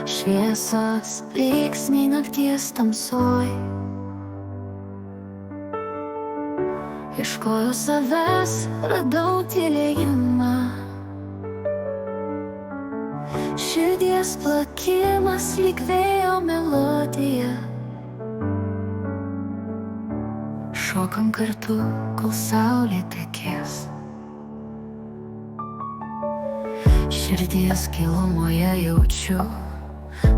Šviesos blyksniai nakties tamsoj. Ieškojau savęs, radau tylėjimą. Širdies plakimas lyg vėjo melodija. Šokam kartu, kol saulė tekės. Širdies gilumoje jaučiu,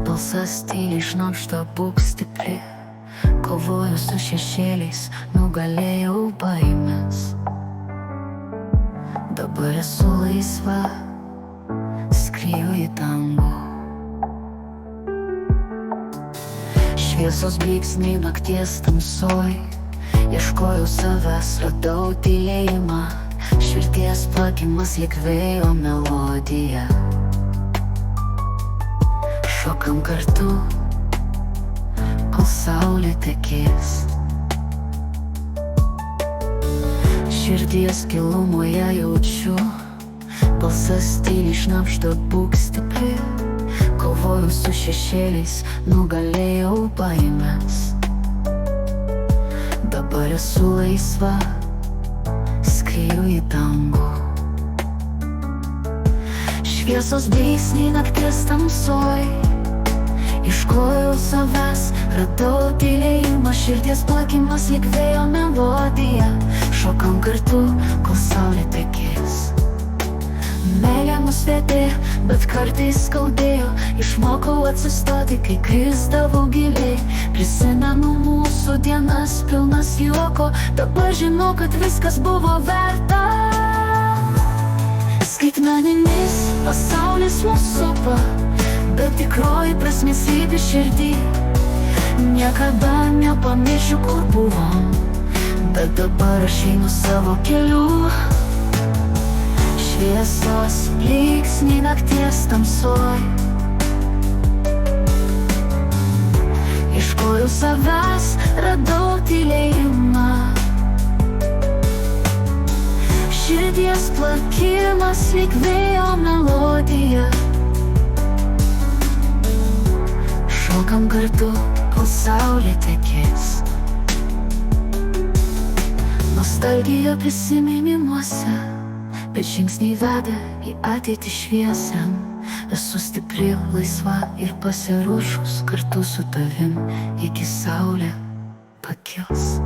balsas tyliai šnabžda, būk stipri. Kovoju su šešėliais, nugalėjau baimes. Dabar esu laisva, skrieju į dangų. Šviesos blyksniai nakties tamsoj. Ieškojau savęs, radau tylėjimą. Širdies plakimas lyg vėjo melodija. Šokam kartu, kol saulė tekės. Širdies gilumoje jaučiu, balsas tyliai šnabžda, būk stipri. Kovoju su šešėliais, nugalėjau baimes. Dabar esu laisva, skrieju į dangų. Šviesos blyksniai nakties tamsoj. Ieškojau savęs, radau tylėjimą. Širdies plakimas lyg vėjo melodija. Šokam kartu, kol saulė tekės. Meilė mus vedė, bet kartais skaudėjo. Išmokau atsistoti, kai krisdavau giliai. Prisimenu mūsų dienas pilnas juoko. Dabar žinau, kad viskas buvo verta. Skaitmeninis pasaulis mūsų supa, bet tikroji prasmė slypi širdį. Niekada nepamiršiu, kur buvom, bet dabar aš einu savo keliu. Šviesos blyksniai nakties tamsoj. Ieškojau savęs, radau tylėjimą. Širdies plakimas lyg vėjo melodija. Šokam kartu, kol saulė tekės. Nostalgija prisiminimuose, bet žingsniai veda į ateitį šviesią. Esu stipri, laisva ir pasiruošus kartu su tavim, iki saulė pakils.